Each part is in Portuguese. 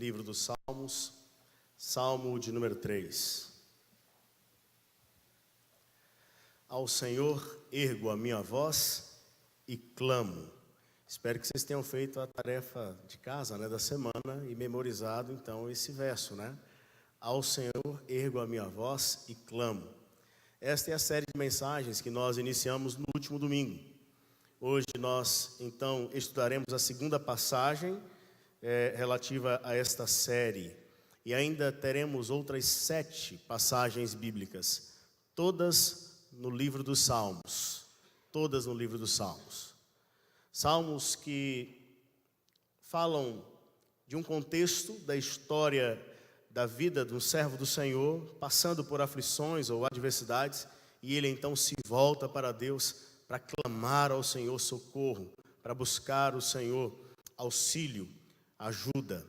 livro dos Salmos, Salmo de número 3. Ao Senhor ergo a minha voz e clamo. Espero que vocês tenham feito a tarefa de casa, da semana e memorizado, então, esse verso, Ao Senhor ergo a minha voz e clamo. Esta é a série de mensagens que nós iniciamos no último domingo. Hoje nós, então, estudaremos a segunda passagem relativa a esta série. E ainda teremos outras 7 passagens bíblicas, todas no livro dos Salmos. Todas no livro dos Salmos. Salmos que falam de um contexto da história da vida de um servo do Senhor, passando por aflições ou adversidades, e ele então se volta para Deus para clamar ao Senhor socorro, para buscar o Senhor auxílio, ajuda.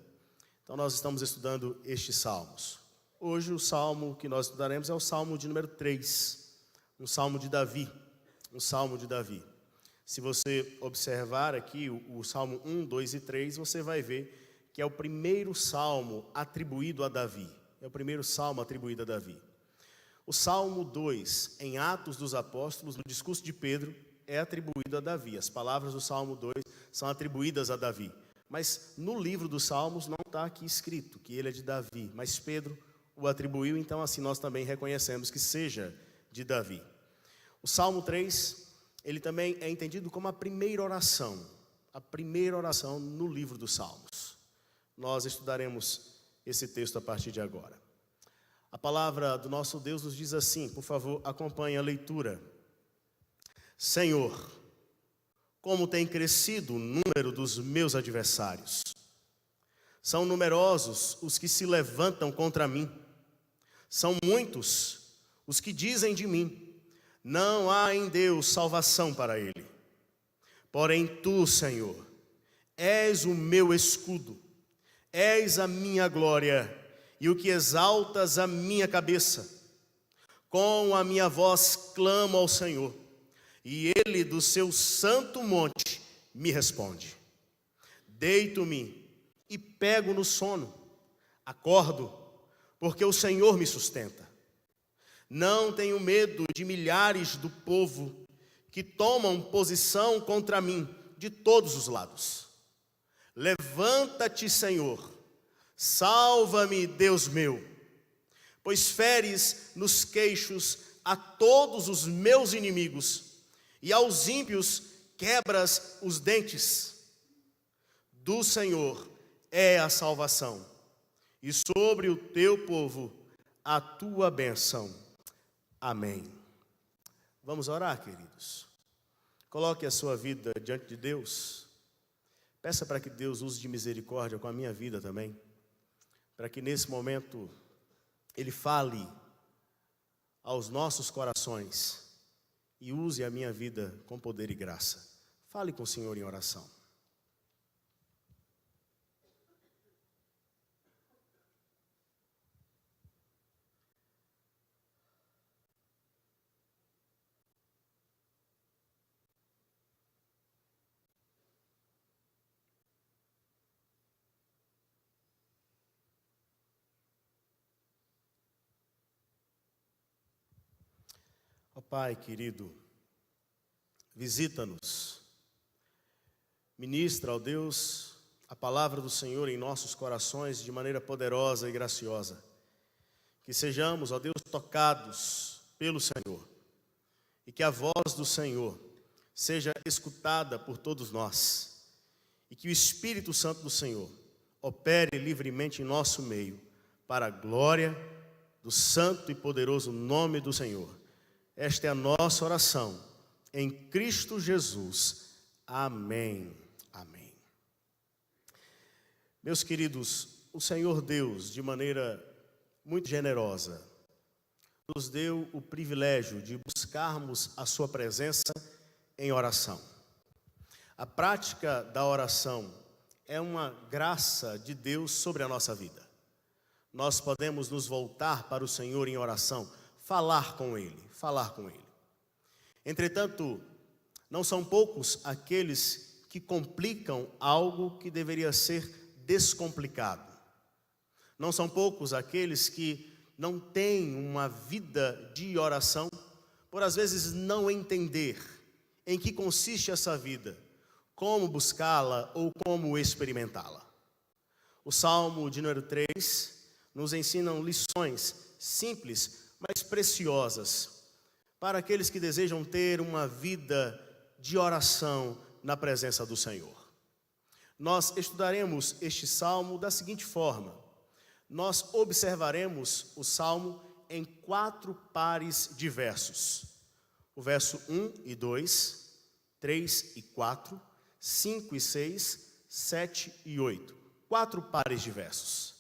Então nós estamos estudando estes salmos. Hoje o salmo que nós estudaremos é o salmo de número 3, um salmo de Davi, Se você observar aqui o salmo 1, 2 e 3, você vai ver que é o primeiro salmo atribuído a Davi. O salmo 2, em Atos dos Apóstolos, no discurso de Pedro, é atribuído a Davi. As palavras do salmo 2 são atribuídas a Davi. Mas no livro dos Salmos não está aqui escrito que ele é de Davi, mas Pedro o atribuiu, então assim nós também reconhecemos que seja de Davi. O Salmo 3, ele também é entendido como a primeira oração no livro dos Salmos. Nós estudaremos esse texto a partir de agora. A palavra do nosso Deus nos diz assim, por favor, acompanhe a leitura. Senhor, como tem crescido o número dos meus adversários. São numerosos os que se levantam contra mim. São muitos os que dizem de mim, não há em Deus salvação para ele. Porém tu, Senhor, és o meu escudo, és a minha glória e o que exaltas a minha cabeça. Com a minha voz clamo ao Senhor, e ele do seu santo monte me responde. Deito-me e pego no sono, acordo, porque o Senhor me sustenta. Não tenho medo de milhares do povo que tomam posição contra mim de todos os lados. Levanta-te, Senhor, salva-me, Deus meu, pois feres nos queixos a todos os meus inimigos, e aos ímpios quebras os dentes. Do Senhor é a salvação, e sobre o teu povo a tua bênção. Amém. Vamos orar, queridos. Coloque a sua vida diante de Deus. Peça para que Deus use de misericórdia com a minha vida também, para que nesse momento Ele fale aos nossos corações e use a minha vida com poder e graça. Fale com o Senhor em oração. Ó Pai querido, visita-nos, ministra, ó Deus, a palavra do Senhor em nossos corações de maneira poderosa e graciosa. Que sejamos, ó Deus, tocados pelo Senhor e que a voz do Senhor seja escutada por todos nós e que o Espírito Santo do Senhor opere livremente em nosso meio para a glória do santo e poderoso nome do Senhor. Esta é a nossa oração, em Cristo Jesus. Amém. Amém. Meus queridos, o Senhor Deus, de maneira muito generosa, nos deu o privilégio de buscarmos a sua presença em oração. A prática da oração é uma graça de Deus sobre a nossa vida. Nós podemos nos voltar para o Senhor em oração, falar com Ele. Entretanto, não são poucos aqueles que complicam algo que deveria ser descomplicado. Não são poucos aqueles que não têm uma vida de oração, por às vezes não entender em que consiste essa vida, como buscá-la ou como experimentá-la. O Salmo de número 3 nos ensina lições simples, mas preciosas, para aqueles que desejam ter uma vida de oração na presença do Senhor. Nós estudaremos este salmo da seguinte forma: nós observaremos o salmo em 4 pares de versos. O verso 1 e 2, 3 e 4, 5 e 6, 7 e 8. 4 pares de versos.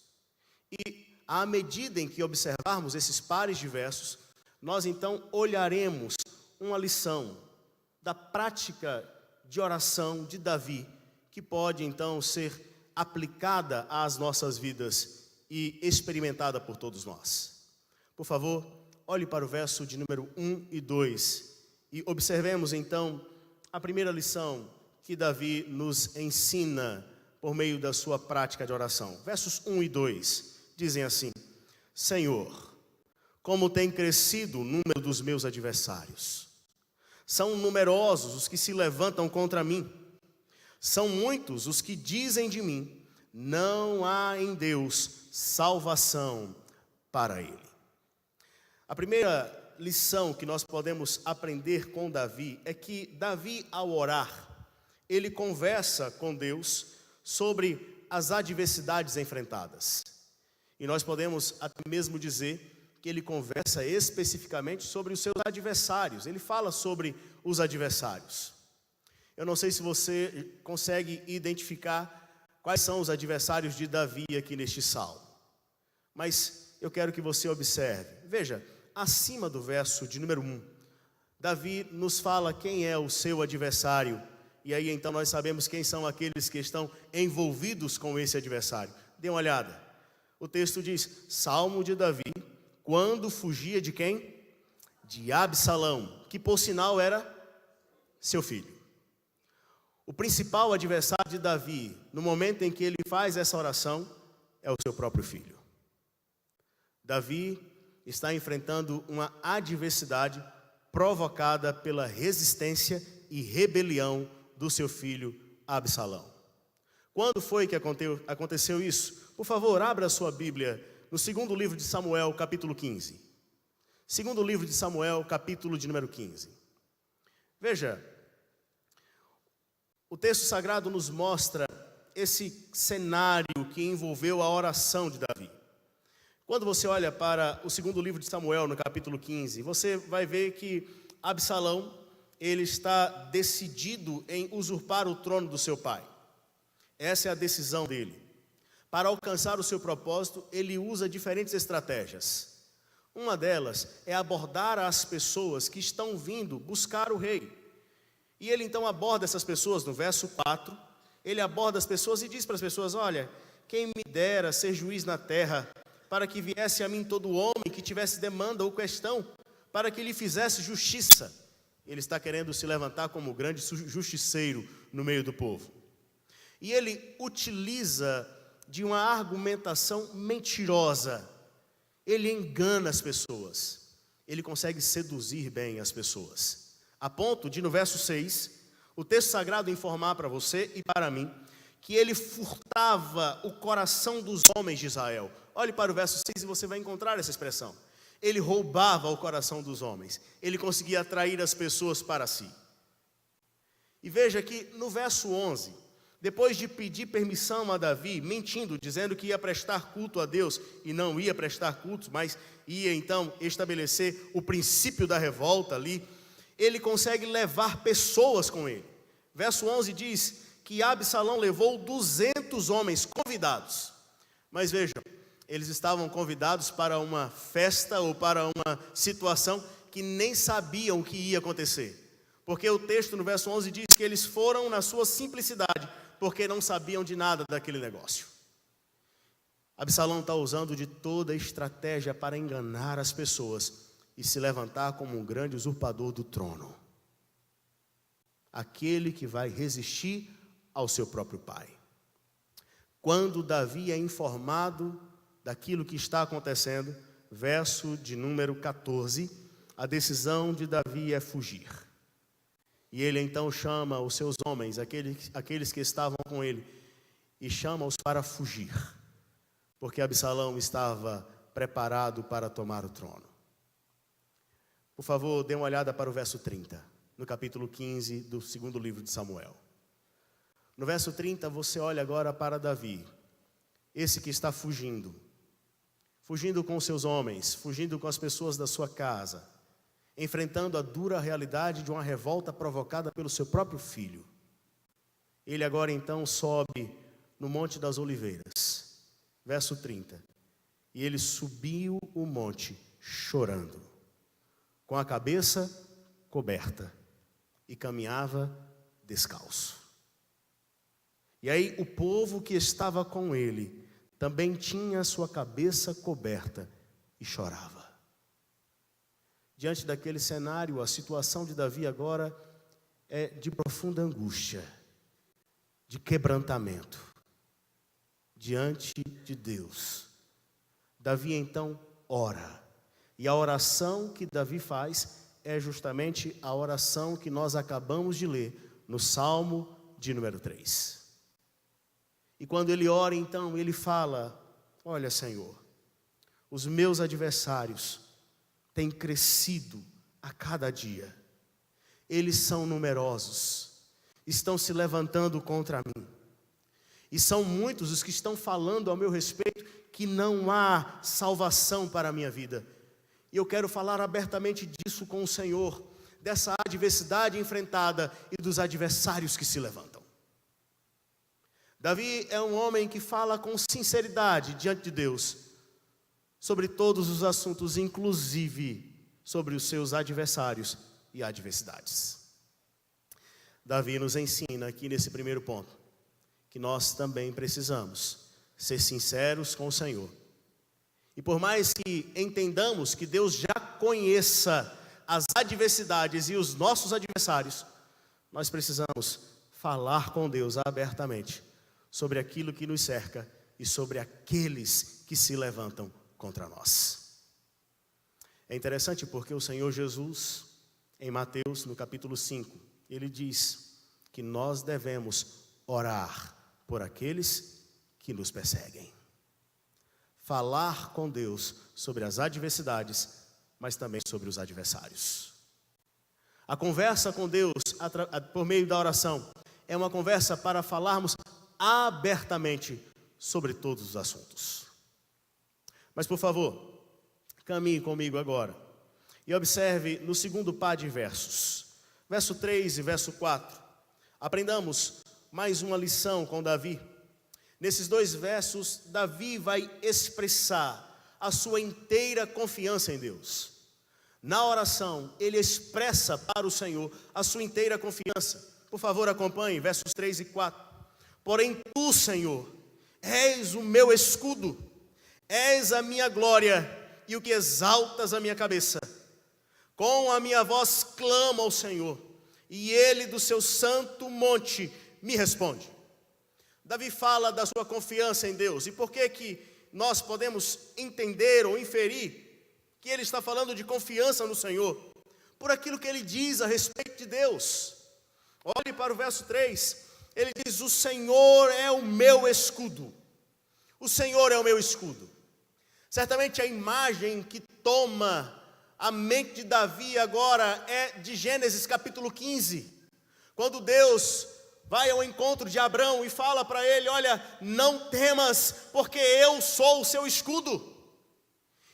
E à medida em que observarmos esses pares de versos, nós então olharemos uma lição da prática de oração de Davi, que pode então ser aplicada às nossas vidas e experimentada por todos nós. Por favor, olhe para o verso de número 1 e 2 e observemos então a primeira lição que Davi nos ensina por meio da sua prática de oração. Versos 1 e 2 dizem assim: Senhor, como tem crescido o número dos meus adversários. São numerosos os que se levantam contra mim. São muitos os que dizem de mim: não há em Deus salvação para ele. A primeira lição que nós podemos aprender com Davi é que Davi, ao orar, ele conversa com Deus sobre as adversidades enfrentadas. E nós podemos até mesmo dizer que ele conversa especificamente sobre os seus adversários. Ele fala sobre os adversários. Eu não sei se você consegue identificar quais são os adversários de Davi aqui neste salmo, mas eu quero que você observe. Veja, acima do verso de número 1, Davi nos fala quem é o seu adversário, e aí então nós sabemos quem são aqueles que estão envolvidos com esse adversário. Dê uma olhada, o texto diz: Salmo de Davi, quando fugia de quem? De Absalão, que por sinal era seu filho. O principal adversário de Davi, no momento em que ele faz essa oração, é o seu próprio filho. Davi está enfrentando uma adversidade provocada pela resistência e rebelião do seu filho Absalão. Quando foi que aconteceu isso? Por favor, abra a sua Bíblia no segundo livro de Samuel, capítulo 15. Segundo livro de Samuel, capítulo de número 15. Veja, o texto sagrado nos mostra esse cenário que envolveu a oração de Davi. Quando você olha para o segundo livro de Samuel, no capítulo 15, você vai ver que Absalão, ele está decidido em usurpar o trono do seu pai. Essa é a decisão dele. Para alcançar o seu propósito, ele usa diferentes estratégias. Uma delas é abordar as pessoas que estão vindo buscar o rei. E ele então aborda essas pessoas no verso 4, ele aborda as pessoas e diz para as pessoas: olha, quem me dera ser juiz na terra, para que viesse a mim todo homem que tivesse demanda ou questão, para que lhe fizesse justiça. Ele está querendo se levantar como grande justiceiro no meio do povo. E ele utiliza de uma argumentação mentirosa. Ele engana as pessoas. Ele consegue seduzir bem as pessoas. A ponto de, no verso 6, o texto sagrado informar para você e para mim que ele furtava o coração dos homens de Israel. Olhe para o verso 6 e você vai encontrar essa expressão. Ele roubava o coração dos homens. Ele conseguia atrair as pessoas para si. E veja que no verso 11, depois de pedir permissão a Davi, mentindo, dizendo que ia prestar culto a Deus e não ia prestar culto, mas ia então estabelecer o princípio da revolta ali, ele consegue levar pessoas com ele. Verso 11 diz que Absalão levou 200 homens convidados. Mas vejam, eles estavam convidados para uma festa ou para uma situação que nem sabiam o que ia acontecer. Porque o texto no verso 11 diz que eles foram na sua simplicidade, porque não sabiam de nada daquele negócio. Absalão está usando de toda a estratégia para enganar as pessoas e se levantar como um grande usurpador do trono. Aquele que vai resistir ao seu próprio pai. Quando Davi é informado daquilo que está acontecendo, verso de número 14, a decisão de Davi é fugir. E ele então chama os seus homens, aqueles que estavam com ele, e chama-os para fugir, porque Absalão estava preparado para tomar o trono. Por favor, dê uma olhada para o verso 30, no capítulo 15 do segundo livro de Samuel. No verso 30, você olha agora para Davi, esse que está fugindo com seus homens, fugindo com as pessoas da sua casa, enfrentando a dura realidade de uma revolta provocada pelo seu próprio filho. Ele agora então sobe no Monte das Oliveiras, verso 30, e ele subiu o monte chorando, com a cabeça coberta, e caminhava descalço. E aí o povo que estava com ele também tinha sua cabeça coberta e chorava. Diante daquele cenário, a situação de Davi agora é de profunda angústia, de quebrantamento, diante de Deus. Davi então ora, e a oração que Davi faz é justamente a oração que nós acabamos de ler no Salmo de número 3. E quando ele ora, então, ele fala: olha, Senhor, os meus adversários têm crescido a cada dia. Eles são numerosos, estão se levantando contra mim. E são muitos os que estão falando ao meu respeito que não há salvação para a minha vida. E eu quero falar abertamente disso com o Senhor, dessa adversidade enfrentada e dos adversários que se levantam. Davi é um homem que fala com sinceridade diante de Deus sobre todos os assuntos, inclusive sobre os seus adversários e adversidades. Davi nos ensina aqui nesse primeiro ponto que nós também precisamos ser sinceros com o Senhor. E por mais que entendamos que Deus já conheça as adversidades e os nossos adversários, nós precisamos falar com Deus abertamente sobre aquilo que nos cerca e sobre aqueles que se levantam contra nós. É interessante porque o Senhor Jesus, em Mateus, no capítulo 5, ele diz que nós devemos orar por aqueles que nos perseguem. Falar com Deus sobre as adversidades, mas também sobre os adversários. A conversa com Deus, por meio da oração, é uma conversa para falarmos abertamente sobre todos os assuntos. Mas por favor, caminhe comigo agora e observe no segundo par de versos, verso 3 e verso 4. Aprendamos mais uma lição com Davi. Nesses dois versos, Davi vai expressar a sua inteira confiança em Deus. Na oração, ele expressa para o Senhor a sua inteira confiança. Por favor, acompanhe versos 3 e 4. Porém tu, Senhor, és o meu escudo, és a minha glória e o que exaltas a minha cabeça. Com a minha voz clamo ao Senhor, e ele do seu santo monte me responde. Davi fala da sua confiança em Deus. E por que nós podemos entender ou inferir que ele está falando de confiança no Senhor? Por aquilo que ele diz a respeito de Deus. Olhe para o verso 3, ele diz: o Senhor é o meu escudo. O Senhor é o meu escudo. Certamente a imagem que toma a mente de Davi agora é de Gênesis capítulo 15, quando Deus vai ao encontro de Abrão e fala para ele: olha, não temas, porque eu sou o seu escudo.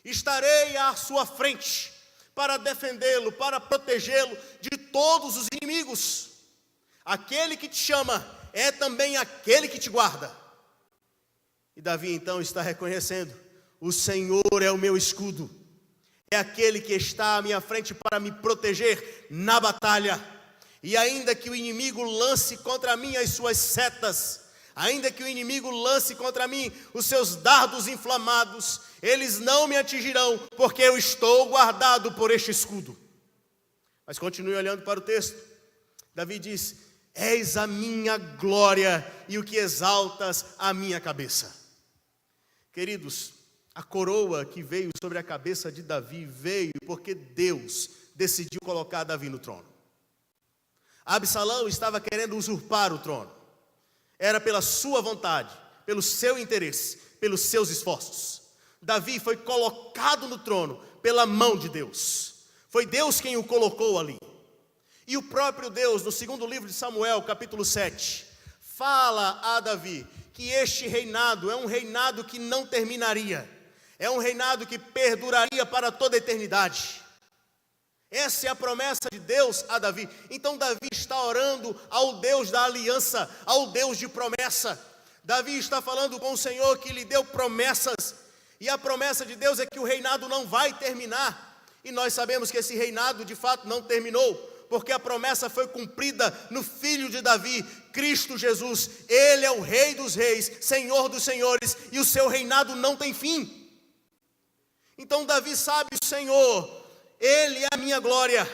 Estarei à sua frente para defendê-lo, para protegê-lo de todos os inimigos. Aquele que te chama é também aquele que te guarda. E Davi então está reconhecendo: o Senhor é o meu escudo, é aquele que está à minha frente para me proteger na batalha. E ainda que o inimigo lance contra mim as suas setas, ainda que o inimigo lance contra mim os seus dardos inflamados, eles não me atingirão, porque eu estou guardado por este escudo. Mas continue olhando para o texto. Davi diz: és a minha glória e o que exaltas a minha cabeça. Queridos, A coroa que veio sobre a cabeça de Davi veio porque Deus decidiu colocar Davi no trono. Absalão estava querendo usurpar o trono. Era pela sua vontade, pelo seu interesse, pelos seus esforços. Davi foi colocado no trono pela mão de Deus. Foi Deus quem o colocou ali. E o próprio Deus, no segundo livro de Samuel, capítulo 7, fala a Davi que este reinado é um reinado que não terminaria. É um reinado que perduraria para toda a eternidade. Essa é a promessa de Deus a Davi. Então Davi está orando ao Deus da aliança, ao Deus de promessa. Davi está falando com o Senhor que lhe deu promessas. E a promessa de Deus é que o reinado não vai terminar. E nós sabemos que esse reinado de fato não terminou, porque a promessa foi cumprida no Filho de Davi, Cristo Jesus. Ele é o Rei dos reis, Senhor dos senhores, e o seu reinado não tem fim. Então Davi sabe, o Senhor, Ele é a minha glória,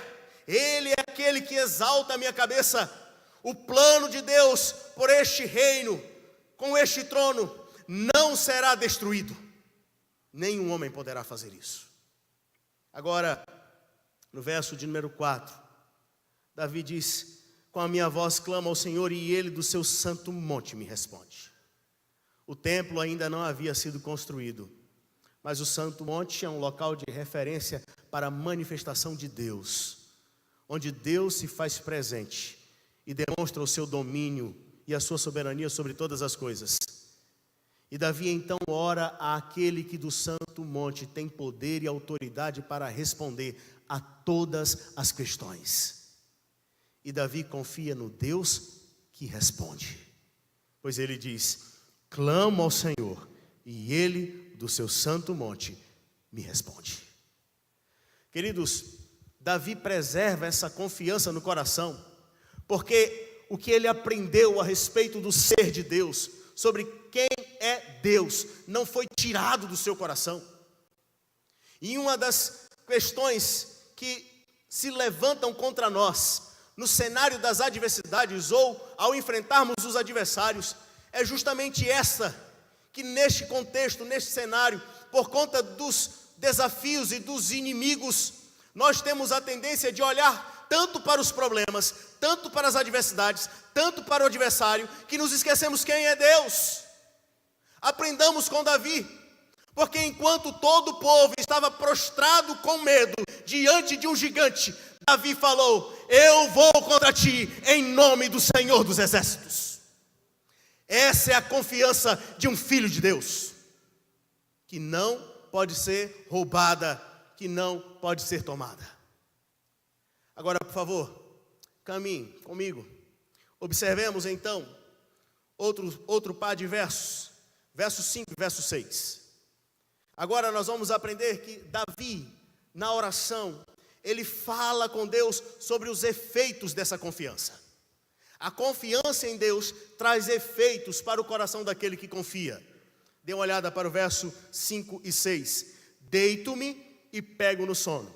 Ele é aquele que exalta a minha cabeça. O plano de Deus por este reino, com este trono, não será destruído. Nenhum homem poderá fazer isso. Agora, no verso de número 4, Davi diz: com a minha voz clamo ao Senhor, e Ele do seu santo monte me responde. O templo ainda não havia sido construído, mas o santo monte é um local de referência para a manifestação de Deus, onde Deus se faz presente e demonstra o seu domínio e a sua soberania sobre todas as coisas. E Davi então ora àquele que do santo monte tem poder e autoridade para responder a todas as questões. E Davi confia no Deus que responde, pois ele diz: clamo ao Senhor, e Ele do seu santo monte me responde. Queridos, Davi preserva essa confiança no coração, porque o que ele aprendeu a respeito do ser de Deus, sobre quem é Deus, não foi tirado do seu coração. E uma das questões que se levantam contra nós, no cenário das adversidades, ou ao enfrentarmos os adversários, é justamente essa, que neste contexto, neste cenário, por conta dos desafios e dos inimigos, nós temos a tendência de olhar tanto para os problemas, tanto para as adversidades, tanto para o adversário, que nos esquecemos quem é Deus. Aprendamos com Davi, porque enquanto todo o povo estava prostrado com medo diante de um gigante, Davi falou: eu vou contra ti em nome do Senhor dos Exércitos. Essa é a confiança de um filho de Deus, que não pode ser roubada, que não pode ser tomada. Agora, por favor, caminhe comigo. Observemos então outro par de versos, verso 5 e verso 6. Agora nós vamos aprender que Davi, na oração, ele fala com Deus sobre os efeitos dessa confiança. A confiança em Deus traz efeitos para o coração daquele que confia. Dê uma olhada para o verso 5 e 6. Deito-me e pego no sono.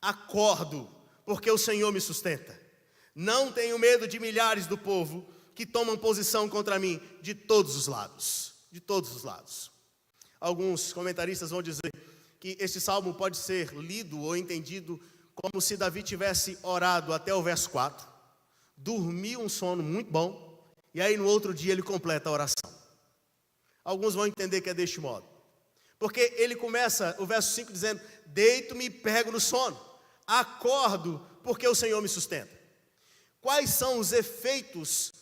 Acordo, porque o Senhor me sustenta. Não tenho medo de milhares do povo que tomam posição contra mim de todos os lados. De todos os lados. Alguns comentaristas vão dizer que este salmo pode ser lido ou entendido como se Davi tivesse orado até o verso 4. Dormiu um sono muito bom, e aí no outro dia ele completa a oração. Alguns vão entender que é deste modo, porque ele começa o verso 5 dizendo: deito-me e pego no sono, acordo porque o Senhor me sustenta. Quais são os efeitos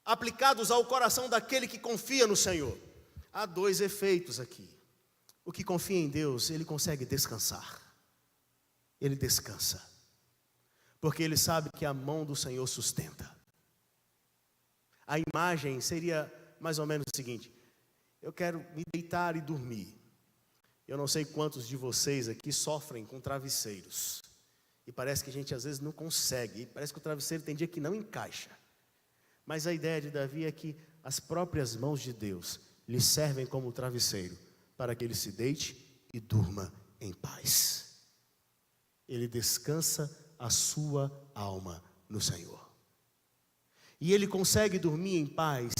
aplicados ao coração daquele que confia no Senhor? Há dois efeitos aqui. O que confia em Deus, ele consegue descansar. Ele descansa, porque ele sabe que a mão do Senhor sustenta. A imagem seria mais ou menos o seguinte: eu quero me deitar e dormir. Eu não sei quantos de vocês aqui sofrem com travesseiros, e parece que a gente às vezes não consegue, parece que o travesseiro tem dia que não encaixa. Mas a ideia de Davi é que as próprias mãos de Deus lhe servem como travesseiro, para que ele se deite e durma em paz. Ele descansa a sua alma no Senhor. E ele consegue dormir em paz,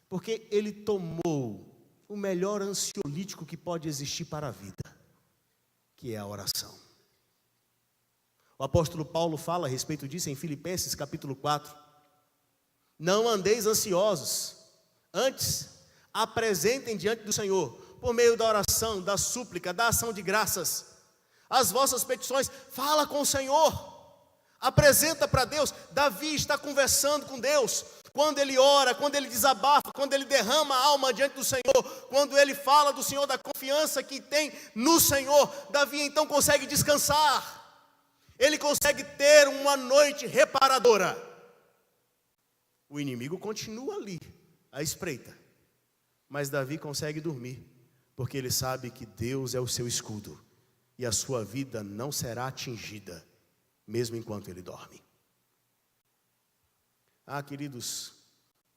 porque ele tomou o melhor ansiolítico que pode existir para a vida, que é a oração. O apóstolo Paulo fala a respeito disso em Filipenses capítulo 4. Não andeis ansiosos, antes apresentem diante do Senhor, por meio da oração, da súplica, da ação de graças, as vossas petições. Fala com o Senhor, apresenta para Deus. Davi está conversando com Deus. Quando ele ora, quando ele desabafa, quando ele derrama a alma diante do Senhor, quando ele fala do Senhor, da confiança que tem no Senhor, Davi então consegue descansar. Ele consegue ter uma noite reparadora. O inimigo continua ali, à espreita, mas Davi consegue dormir, porque ele sabe que Deus é o seu escudo, e a sua vida não será atingida, mesmo enquanto ele dorme. Queridos,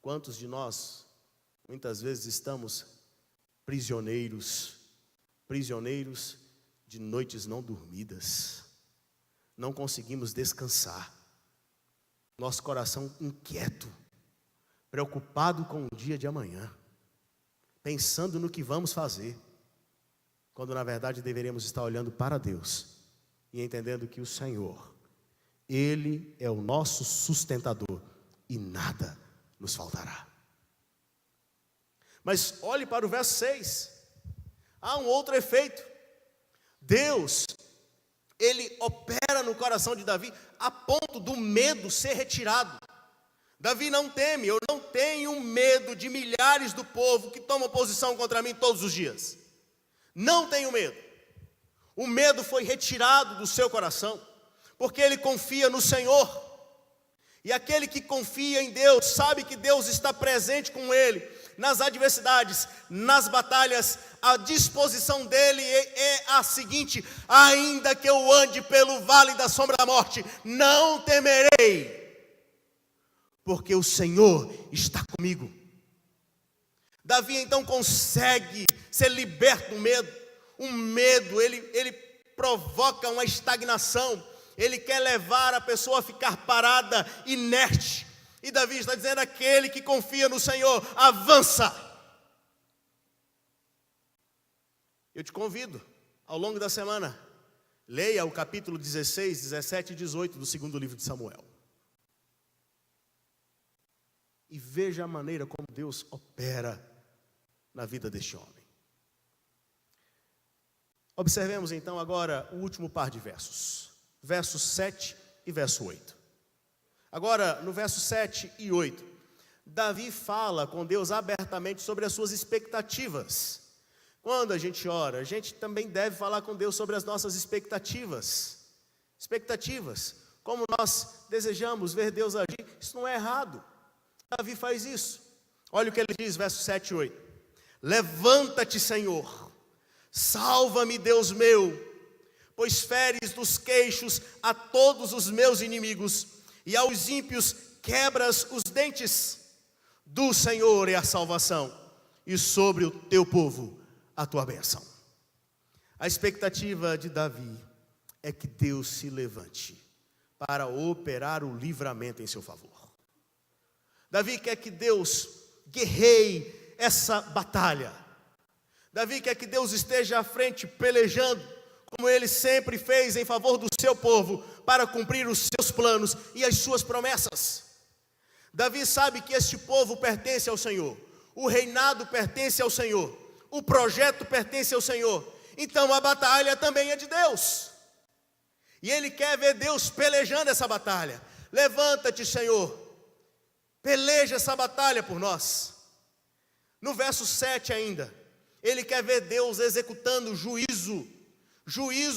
quantos de nós, muitas vezes estamos prisioneiros de noites não dormidas, não conseguimos descansar, nosso coração inquieto, preocupado com o dia de amanhã, pensando no que vamos fazer, quando na verdade deveríamos estar olhando para Deus e entendendo que o Senhor, Ele é o nosso sustentador e nada nos faltará. Mas olhe para o verso 6, há um outro efeito. Deus, Ele opera no coração de Davi a ponto do medo ser retirado. Davi não teme, eu não tenho medo de milhares do povo que tomam posição contra mim todos os dias. Não tenho medo. O medo foi retirado do seu coração, porque ele confia no Senhor. E aquele que confia em Deus, sabe que Deus está presente com ele, nas adversidades, nas batalhas. A disposição dele é a seguinte: ainda que eu ande pelo vale da sombra da morte, não temerei, porque o Senhor está comigo. Davi então consegue ser liberto do medo. O medo, ele provoca uma estagnação. Ele quer levar a pessoa a ficar parada, inerte. E Davi está dizendo: aquele que confia no Senhor, avança. Eu te convido, ao longo da semana, leia o capítulo 16, 17 e 18 do segundo livro de Samuel. E veja a maneira como Deus opera na vida deste homem. Observemos então agora o último par de versos. Versos 7 e verso 8. Agora, no verso 7 e 8, Davi fala com Deus abertamente sobre as suas expectativas. Quando a gente ora, a gente também deve falar com Deus sobre as nossas expectativas. Expectativas, como nós desejamos ver Deus agir. Isso não é errado. Davi faz isso. Olha o que ele diz, verso 7 e 8. Levanta-te, Senhor, salva-me, Deus meu, pois feres dos queixos a todos os meus inimigos, e aos ímpios quebras os dentes. Do Senhor é a salvação, e sobre o teu povo a tua bênção. A expectativa de Davi é que Deus se levante para operar o livramento em seu favor. Davi quer que Deus guerreie essa batalha. Davi quer que Deus esteja à frente pelejando, como ele sempre fez em favor do seu povo, para cumprir os seus planos e as suas promessas. Davi sabe que este povo pertence ao Senhor, o reinado pertence ao Senhor, o projeto pertence ao Senhor, então a batalha também é de Deus, e ele quer ver Deus pelejando essa batalha. Levanta-te, Senhor, peleja essa batalha por nós. No verso 7 ainda, ele quer ver Deus executando juízo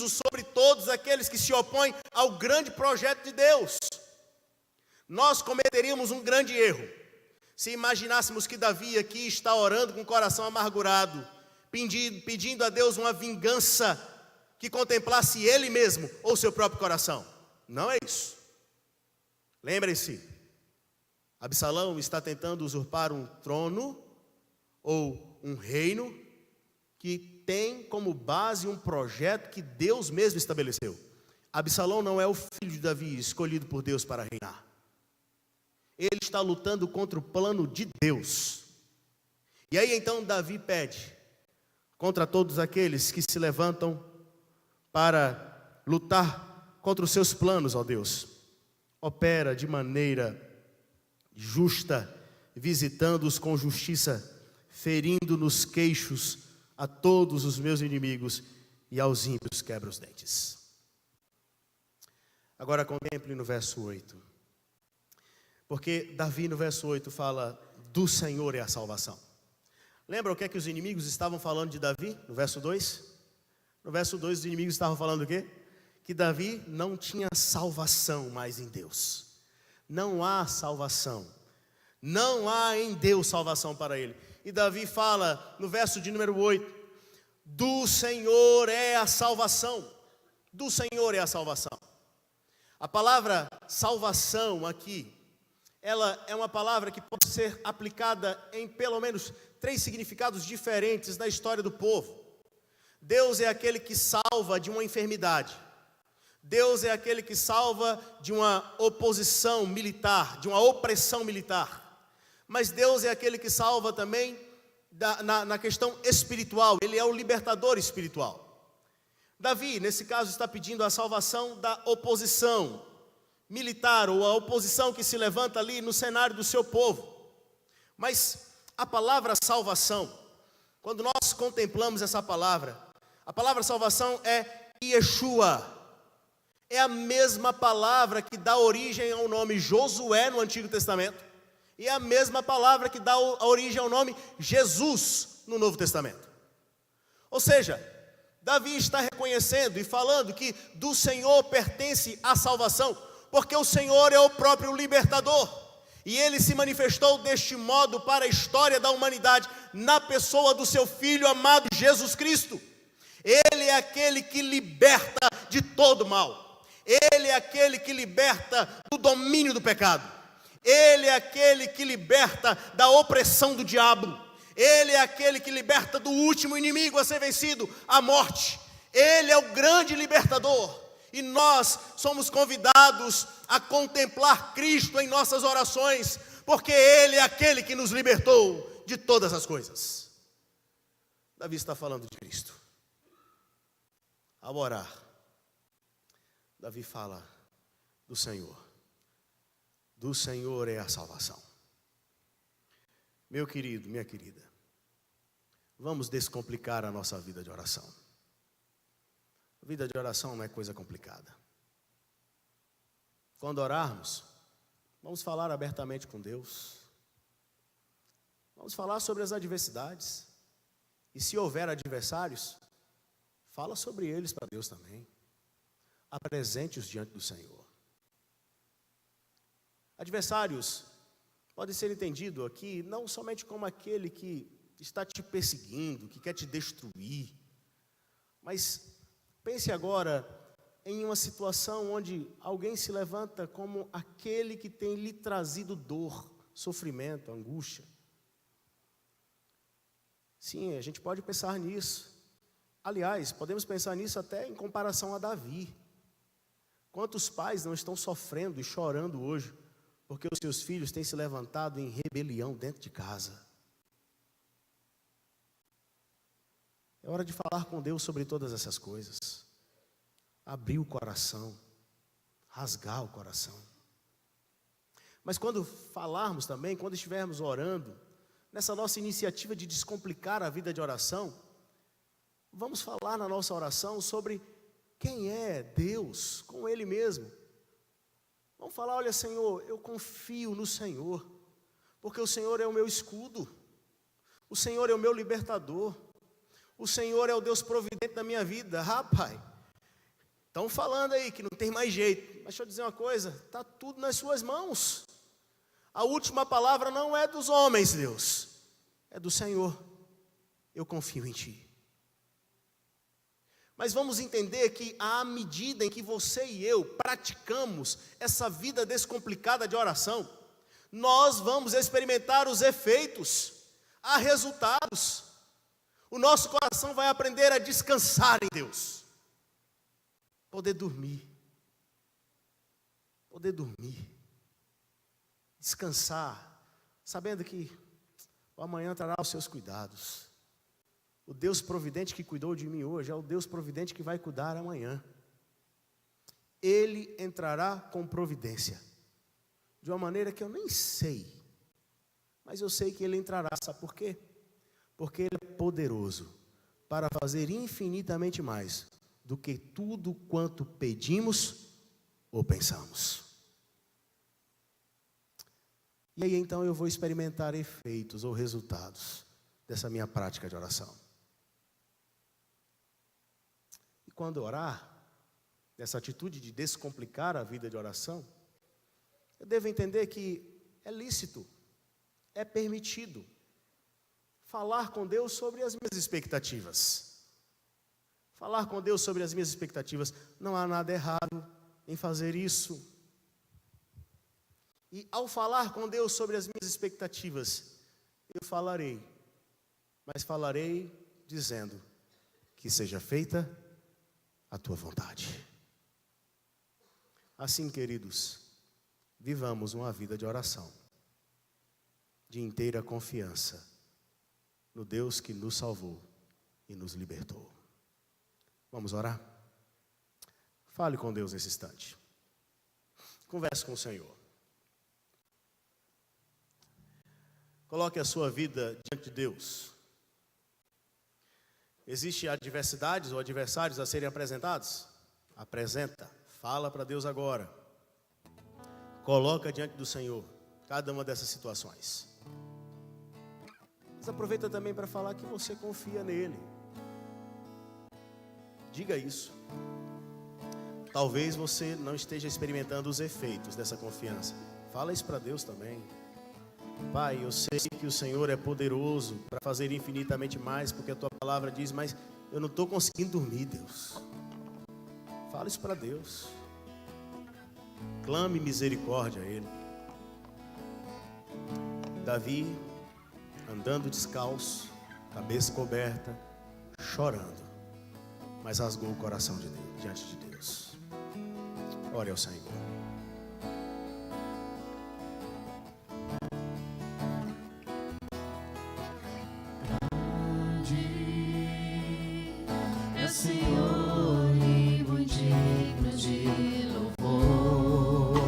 sobre todos aqueles que se opõem ao grande projeto de Deus. Nós cometeríamos um grande erro se imaginássemos que Davi aqui está orando com o coração amargurado, pedindo a Deus uma vingança que contemplasse ele mesmo ou seu próprio coração. Não é isso. Lembrem-se, Absalão está tentando usurpar um trono ou um reino que tem como base um projeto que Deus mesmo estabeleceu. Absalão não é o filho de Davi escolhido por Deus para reinar. Ele está lutando contra o plano de Deus. E aí então Davi pede contra todos aqueles que se levantam para lutar contra os seus planos, ó Deus. Opera de maneira justa, visitando-os com justiça, ferindo nos queixos a todos os meus inimigos e aos ímpios quebra os dentes. Agora contemple no verso 8. Porque Davi no verso 8 fala: do Senhor é a salvação. Lembra o que é que os inimigos estavam falando de Davi no verso 2? No verso 2 os inimigos estavam falando o quê? Que Davi não tinha salvação mais em Deus. Não há salvação. Não há em Deus salvação para ele. E Davi fala no verso de número 8: do Senhor é a salvação. Do Senhor é a salvação. A palavra salvação aqui, ela é uma palavra que pode ser aplicada em pelo menos 3 significados diferentes na história do povo. Deus é aquele que salva de uma enfermidade. Deus é aquele que salva de uma oposição militar, de uma opressão militar. Mas Deus é aquele que salva também na questão espiritual. Ele é o libertador espiritual. Davi, nesse caso, está pedindo a salvação da oposição militar, ou a oposição que se levanta ali no cenário do seu povo. Mas a palavra salvação, quando nós contemplamos essa palavra, a palavra salvação é Yeshua. É a mesma palavra que dá origem ao nome Josué no Antigo Testamento, e é a mesma palavra que dá a origem ao nome Jesus no Novo Testamento. Ou seja, Davi está reconhecendo e falando que do Senhor pertence a salvação, porque o Senhor é o próprio libertador, e Ele se manifestou deste modo para a história da humanidade, na pessoa do seu Filho amado Jesus Cristo. Ele é aquele que liberta de todo mal. Ele é aquele que liberta do domínio do pecado. Ele é aquele que liberta da opressão do diabo. Ele é aquele que liberta do último inimigo a ser vencido, a morte. Ele é o grande libertador. E nós somos convidados a contemplar Cristo em nossas orações, porque Ele é aquele que nos libertou de todas as coisas. Davi está falando de Cristo. Ao orar, Davi fala do Senhor. Do Senhor é a salvação. Meu querido, minha querida, vamos descomplicar a nossa vida de oração. A vida de oração não é coisa complicada. Quando orarmos, vamos falar abertamente com Deus. Vamos falar sobre as adversidades. E se houver adversários, fala sobre eles para Deus também. Apresente-os diante do Senhor. Adversários podem ser entendidos aqui não somente como aquele que está te perseguindo, que quer te destruir, mas pense agora em uma situação onde alguém se levanta como aquele que tem lhe trazido dor, sofrimento, angústia. Sim, a gente pode pensar nisso. Aliás, podemos pensar nisso até em comparação a Davi. Quantos pais não estão sofrendo e chorando hoje porque os seus filhos têm se levantado em rebelião dentro de casa? É hora de falar com Deus sobre todas essas coisas. Abrir o coração, rasgar o coração. Mas quando falarmos também, quando estivermos orando, nessa nossa iniciativa de descomplicar a vida de oração, vamos falar na nossa oração sobre quem é Deus com Ele mesmo. Vamos falar: olha, Senhor, eu confio no Senhor, porque o Senhor é o meu escudo, o Senhor é o meu libertador, o Senhor é o Deus providente da minha vida. Rapaz, estão falando aí que não tem mais jeito, mas deixa eu dizer uma coisa: está tudo nas suas mãos. A última palavra não é dos homens, Deus, é do Senhor. Eu confio em Ti. Mas vamos entender que à medida em que você e eu praticamos essa vida descomplicada de oração, nós vamos experimentar os efeitos, há resultados. O nosso coração vai aprender a descansar em Deus, poder dormir, descansar, sabendo que o amanhã trará os seus cuidados. O Deus providente que cuidou de mim hoje é o Deus providente que vai cuidar amanhã. Ele entrará com providência, de uma maneira que eu nem sei, mas eu sei que Ele entrará. Sabe por quê? Porque Ele é poderoso para fazer infinitamente mais do que tudo quanto pedimos ou pensamos. E aí então eu vou experimentar efeitos ou resultados dessa minha prática de oração. E quando orar, nessa atitude de descomplicar a vida de oração, eu devo entender que é lícito, é permitido falar com Deus sobre as minhas expectativas. Falar com Deus sobre as minhas expectativas. Não há nada errado em fazer isso. E ao falar com Deus sobre as minhas expectativas, eu falarei, mas falarei dizendo: que seja feita a tua vontade. Assim, queridos, vivamos uma vida de oração, de inteira confiança no Deus que nos salvou e nos libertou. Vamos orar? Fale com Deus nesse instante. Converse com o Senhor. Coloque a sua vida diante de Deus. Existem adversidades ou adversários a serem apresentados? Apresenta. Fala para Deus agora. Coloca diante do Senhor cada uma dessas situações. Mas aproveita também para falar que você confia nele. Diga isso. Talvez você não esteja experimentando os efeitos dessa confiança. Fala isso para Deus também. Pai, eu sei que o Senhor é poderoso para fazer infinitamente mais, porque a tua palavra diz, mas eu não estou conseguindo dormir, Deus. Fala isso para Deus. Clame misericórdia a Ele. Davi, andando descalço, cabeça coberta, chorando, mas rasgou o coração de Deus, diante de Deus. Ore ao Senhor. Senhor, e muito digno de louvor,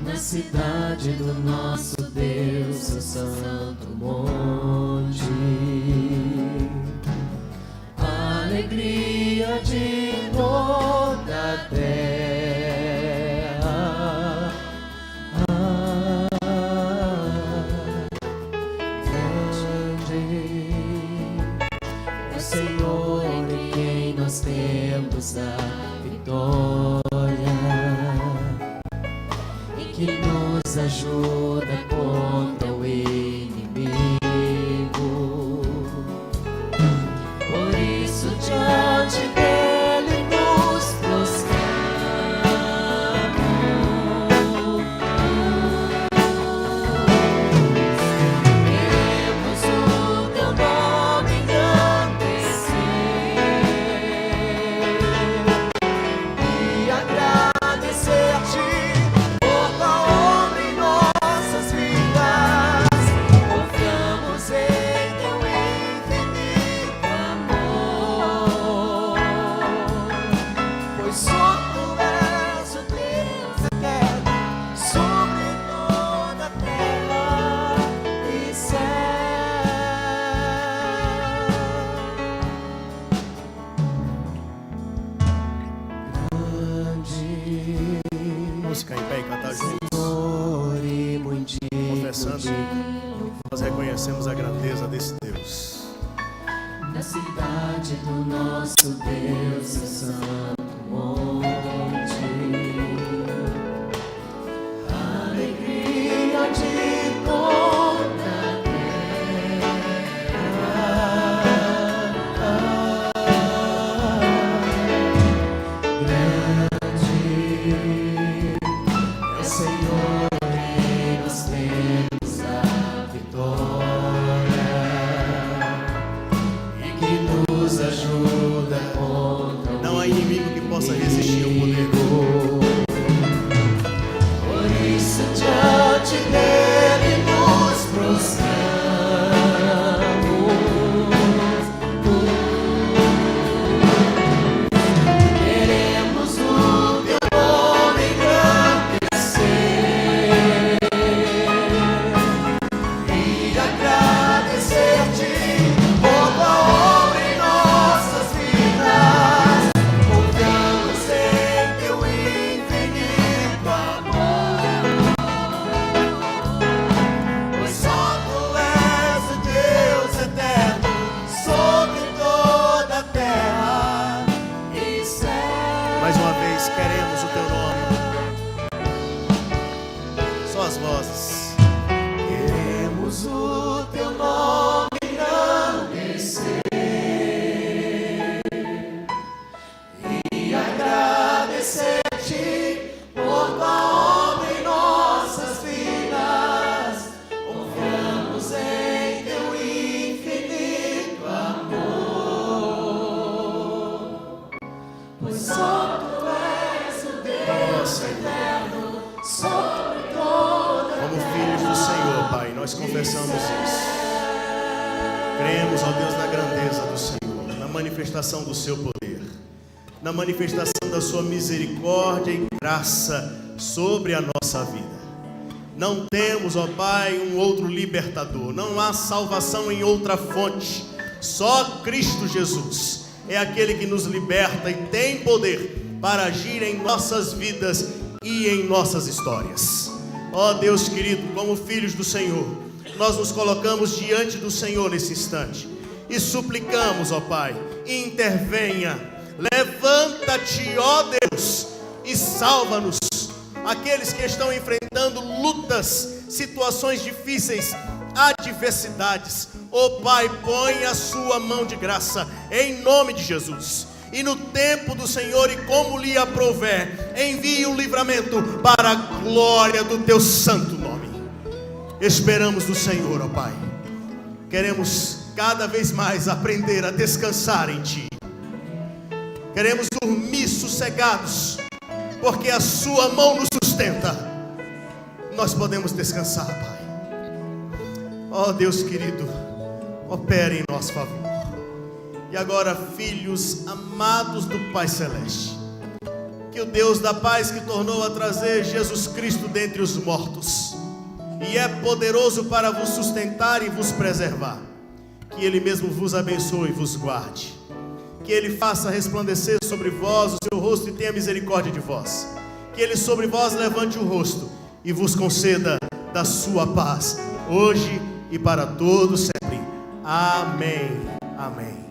na cidade do nosso Deus, o santo monte, a alegria de toda a terra, Senhor, em quem nós temos a vitória e que nos ajuda contra o inimigo. Por isso diante dele nos prostramos. Queremos o teu nome e agradecer-te por tua obra em nossas vidas. Confiamos em teu infinito amor, pois só tu és o Deus eterno sobre toda a terra e céu. Vamos ficar em pé e cantar juntos, Senhor, e muito confessando que nós reconhecemos a grandeza desse Deus. na cidade do nosso Deus, o santo monte, a alegria de toda a grande é o Senhor, em nós temos a vitória e que nos ajuda contra o Não há inimigo confessamos isso. Cremos, ó Deus, na grandeza do Senhor, na manifestação do seu poder, na manifestação da sua misericórdia e graça sobre a nossa vida. Não temos, ó Pai, um outro libertador, não há salvação em outra fonte, só Cristo Jesus é aquele que nos liberta e tem poder para agir em nossas vidas e em nossas histórias. Ó Deus querido, como filhos do Senhor, nós nos colocamos diante do Senhor nesse instante e suplicamos, ó Pai, intervenha, levanta-te, ó Deus, e salva-nos. Aqueles que estão enfrentando lutas, situações difíceis, adversidades, ó Pai, põe a sua mão de graça, em nome de Jesus. E no tempo do Senhor, e como lhe aprouver, envie o livramento para a glória do teu santo nome. Esperamos do Senhor, ó Pai. Queremos cada vez mais aprender a descansar em Ti. Queremos dormir sossegados, porque a sua mão nos sustenta. Nós podemos descansar, Pai. Ó Deus querido, opere em nosso favor. E agora, filhos amados do Pai Celeste, que o Deus da paz, que tornou a trazer Jesus Cristo dentre os mortos, e é poderoso para vos sustentar e vos preservar, que Ele mesmo vos abençoe e vos guarde, que Ele faça resplandecer sobre vós o seu rosto e tenha misericórdia de vós, que Ele sobre vós levante o rosto e vos conceda da sua paz, hoje e para todos sempre. Amém. Amém.